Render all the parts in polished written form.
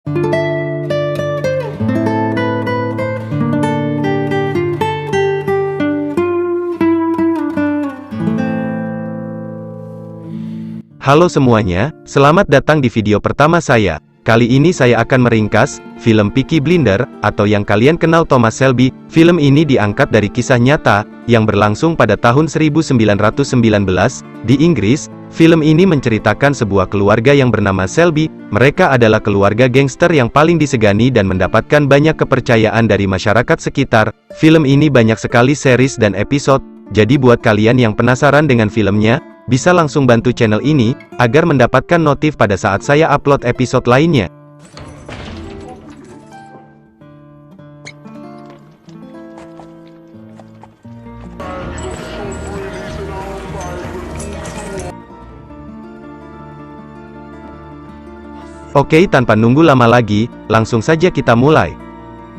Halo semuanya, selamat datang di video pertama saya. Kali ini saya akan meringkas film Peaky Blinders, atau yang kalian kenal Thomas Shelby. Film ini diangkat dari kisah nyata yang berlangsung pada tahun 1919 di Inggris. Film ini menceritakan sebuah keluarga yang bernama Shelby. Mereka adalah keluarga gangster yang paling disegani dan mendapatkan banyak kepercayaan dari masyarakat sekitar. Film ini banyak sekali series dan episode. Jadi buat kalian yang penasaran dengan filmnya, bisa langsung bantu channel ini, agar mendapatkan notif pada saat saya upload episode lainnya. Oke, tanpa nunggu lama lagi, langsung saja kita mulai.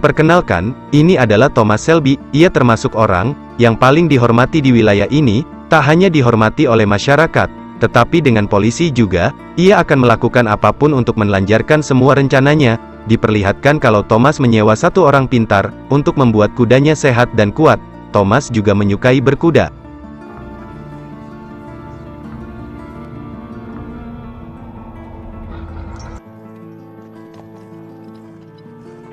Perkenalkan, ini adalah Thomas Shelby. Ia termasuk orang yang paling dihormati di wilayah ini. Tak hanya dihormati oleh masyarakat, tetapi dengan polisi juga. Ia akan melakukan apapun untuk melancarkan semua rencananya. Diperlihatkan kalau Thomas menyewa satu orang pintar untuk membuat kudanya sehat dan kuat. Thomas juga menyukai berkuda.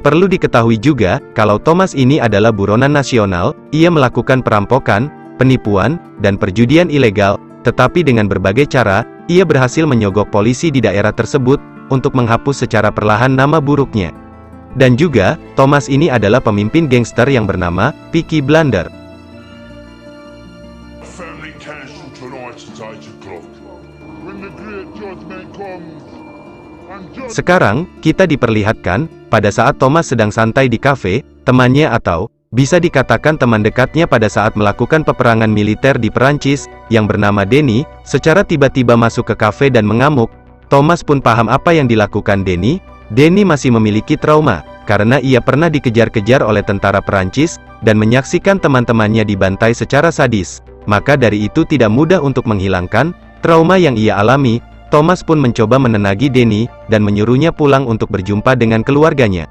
Perlu diketahui juga, kalau Thomas ini adalah buronan nasional. Ia melakukan perampokan, penipuan, dan perjudian ilegal, tetapi dengan berbagai cara, ia berhasil menyogok polisi di daerah tersebut, untuk menghapus secara perlahan nama buruknya. Dan juga, Thomas ini adalah pemimpin gangster yang bernama Peaky Blinders. Sekarang, kita diperlihatkan, pada saat Thomas sedang santai di kafe, temannya atau bisa dikatakan teman dekatnya pada saat melakukan peperangan militer di Perancis, yang bernama Denny, secara tiba-tiba masuk ke kafe dan mengamuk. Thomas pun paham apa yang dilakukan Denny. Denny masih memiliki trauma, karena ia pernah dikejar-kejar oleh tentara Perancis, dan menyaksikan teman-temannya dibantai secara sadis. Maka dari itu tidak mudah untuk menghilangkan trauma yang ia alami. Thomas pun mencoba menenagi Denny, dan menyuruhnya pulang untuk berjumpa dengan keluarganya.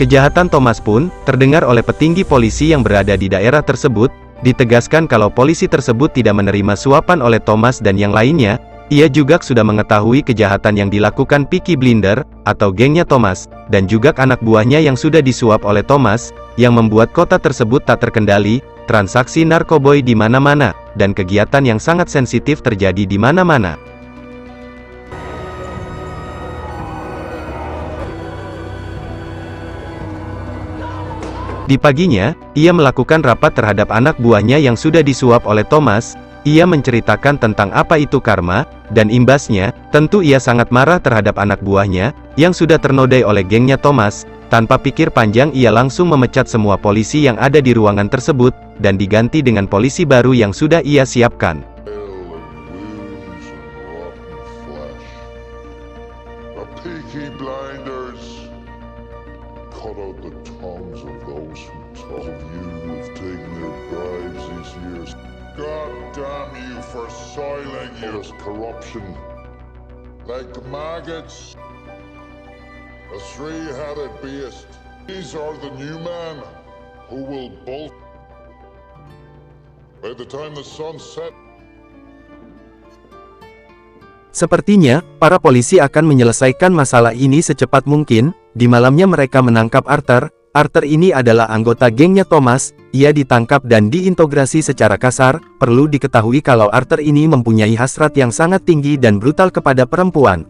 Kejahatan Thomas pun terdengar oleh petinggi polisi yang berada di daerah tersebut. Ditegaskan kalau polisi tersebut tidak menerima suapan oleh Thomas dan yang lainnya. Ia juga sudah mengetahui kejahatan yang dilakukan Peaky Blinders, atau gengnya Thomas, dan juga anak buahnya yang sudah disuap oleh Thomas, yang membuat kota tersebut tak terkendali, transaksi narkoboy di mana-mana, dan kegiatan yang sangat sensitif terjadi di mana-mana. Di paginya, ia melakukan rapat terhadap anak buahnya yang sudah disuap oleh Thomas. Ia menceritakan tentang apa itu karma, dan imbasnya, tentu ia sangat marah terhadap anak buahnya, yang sudah ternodai oleh gengnya Thomas. Tanpa pikir panjang ia langsung memecat semua polisi yang ada di ruangan tersebut, dan diganti dengan polisi baru yang sudah ia siapkan. God damn you for soiling you. Corruption. Like maggots. A three-headed beast. These are the new men who will bolt. By the time the sun set. Sepertinya, para polisi akan menyelesaikan masalah ini secepat mungkin. Di malamnya mereka menangkap Arthur. Arthur ini adalah anggota gengnya Thomas. Ia ditangkap dan diintegrasi secara kasar. Perlu diketahui kalau Arthur ini mempunyai hasrat yang sangat tinggi dan brutal kepada perempuan.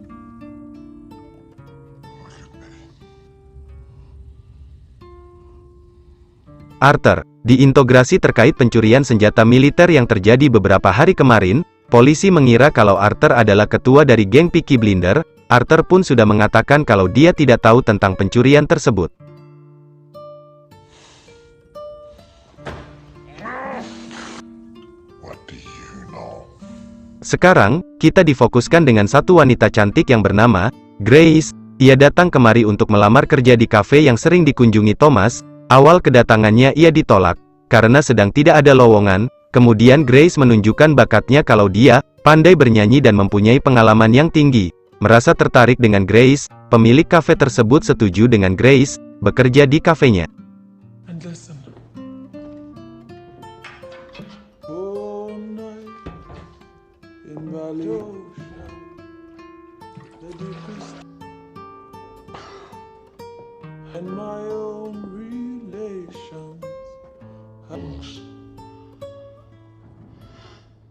Arthur diintegrasi terkait pencurian senjata militer yang terjadi beberapa hari kemarin. Polisi mengira kalau Arthur adalah ketua dari geng Peaky Blinders. Arthur pun sudah mengatakan kalau dia tidak tahu tentang pencurian tersebut. Sekarang, kita difokuskan dengan satu wanita cantik yang bernama Grace. Ia datang kemari untuk melamar kerja di kafe yang sering dikunjungi Thomas. Awal kedatangannya ia ditolak, karena sedang tidak ada lowongan. Kemudian Grace menunjukkan bakatnya kalau dia pandai bernyanyi dan mempunyai pengalaman yang tinggi. Merasa tertarik dengan Grace, pemilik kafe tersebut setuju dengan Grace bekerja di kafenya.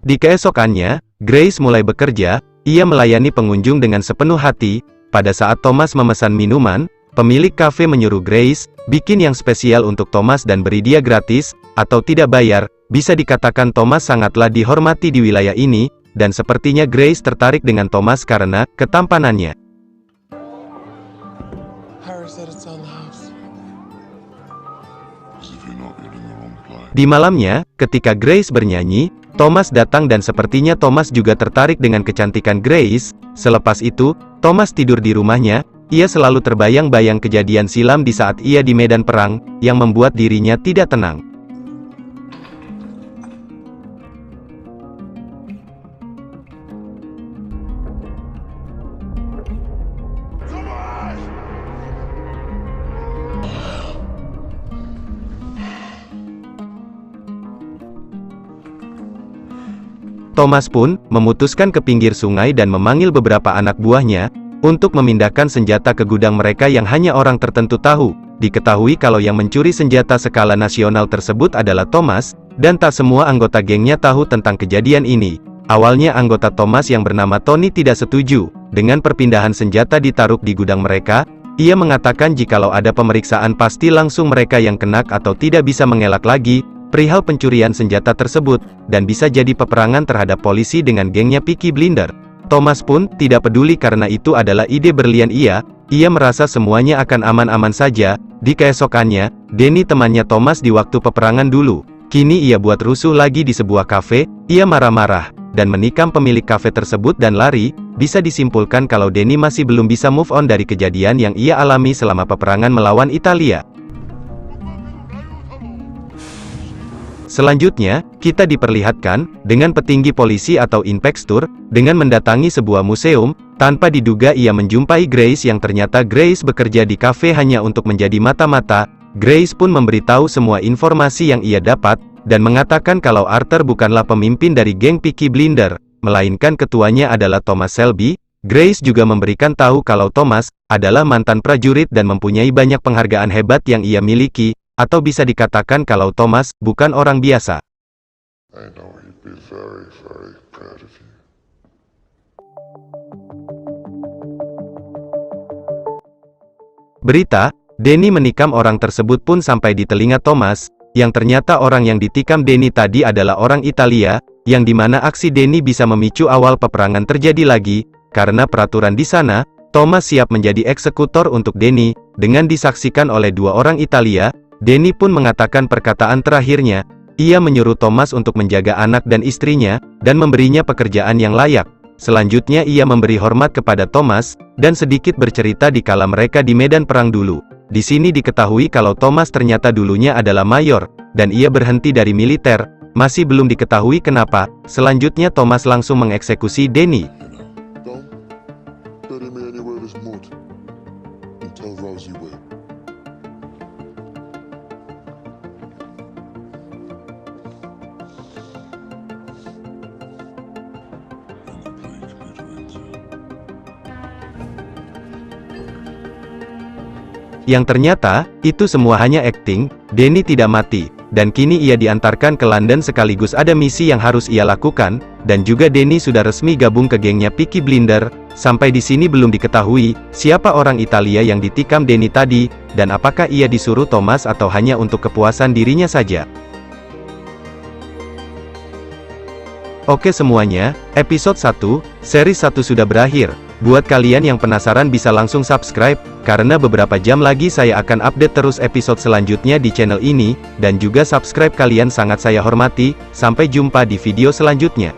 Di keesokannya, Grace mulai bekerja. Ia melayani pengunjung dengan sepenuh hati. Pada saat Thomas memesan minuman, pemilik kafe menyuruh Grace bikin yang spesial untuk Thomas dan beri dia gratis atau tidak bayar. Bisa dikatakan Thomas sangatlah dihormati di wilayah ini, dan sepertinya Grace tertarik dengan Thomas karena ketampanannya. Di malamnya, ketika Grace bernyanyi, Thomas datang dan sepertinya Thomas juga tertarik dengan kecantikan Grace. Selepas itu, Thomas tidur di rumahnya. Ia selalu terbayang-bayang kejadian silam di saat ia di medan perang, yang membuat dirinya tidak tenang. Thomas pun memutuskan ke pinggir sungai dan memanggil beberapa anak buahnya untuk memindahkan senjata ke gudang mereka yang hanya orang tertentu tahu. Diketahui kalau yang mencuri senjata skala nasional tersebut adalah Thomas, dan tak semua anggota gengnya tahu tentang kejadian ini. Awalnya anggota Thomas yang bernama Tony tidak setuju dengan perpindahan senjata ditaruh di gudang mereka. Ia mengatakan jikalau ada pemeriksaan pasti langsung mereka yang kena atau tidak bisa mengelak lagi perihal pencurian senjata tersebut, dan bisa jadi peperangan terhadap polisi dengan gengnya Peaky Blinders. Thomas pun tidak peduli karena itu adalah ide berlian ia merasa semuanya akan aman-aman saja. Di keesokannya, Danny temannya Thomas di waktu peperangan dulu. Kini ia buat rusuh lagi di sebuah kafe. Ia marah-marah dan menikam pemilik kafe tersebut dan lari. Bisa disimpulkan kalau Danny masih belum bisa move on dari kejadian yang ia alami selama peperangan melawan Italia. Selanjutnya, kita diperlihatkan dengan petinggi polisi atau inspektur dengan mendatangi sebuah museum. Tanpa diduga ia menjumpai Grace yang ternyata Grace bekerja di kafe hanya untuk menjadi mata-mata. Grace pun memberitahu semua informasi yang ia dapat dan mengatakan kalau Arthur bukanlah pemimpin dari geng Peaky Blinders, melainkan ketuanya adalah Thomas Shelby. Grace juga memberikan tahu kalau Thomas adalah mantan prajurit dan mempunyai banyak penghargaan hebat yang ia miliki. Atau bisa dikatakan kalau Thomas bukan orang biasa. I know he'd be very, very proud of you. Berita, Danny menikam orang tersebut pun sampai di telinga Thomas, yang ternyata orang yang ditikam Danny tadi adalah orang Italia, yang dimana aksi Danny bisa memicu awal peperangan terjadi lagi, karena peraturan di sana, Thomas siap menjadi eksekutor untuk Danny, dengan disaksikan oleh dua orang Italia. Danny pun mengatakan perkataan terakhirnya. Ia menyuruh Thomas untuk menjaga anak dan istrinya, dan memberinya pekerjaan yang layak. Selanjutnya ia memberi hormat kepada Thomas, dan sedikit bercerita di kala mereka di medan perang dulu. Di sini diketahui kalau Thomas ternyata dulunya adalah mayor, dan ia berhenti dari militer. Masih belum diketahui kenapa. Selanjutnya Thomas langsung mengeksekusi Danny. Yang ternyata, itu semua hanya akting. Danny tidak mati, dan kini ia diantarkan ke London sekaligus ada misi yang harus ia lakukan, dan juga Danny sudah resmi gabung ke gengnya Peaky Blinders. Sampai di sini belum diketahui, siapa orang Italia yang ditikam Danny tadi, dan apakah ia disuruh Thomas atau hanya untuk kepuasan dirinya saja. Oke semuanya, episode 1, seri 1 sudah berakhir. Buat kalian yang penasaran bisa langsung subscribe, karena beberapa jam lagi saya akan update terus episode selanjutnya di channel ini, dan juga subscribe kalian sangat saya hormati. Sampai jumpa di video selanjutnya.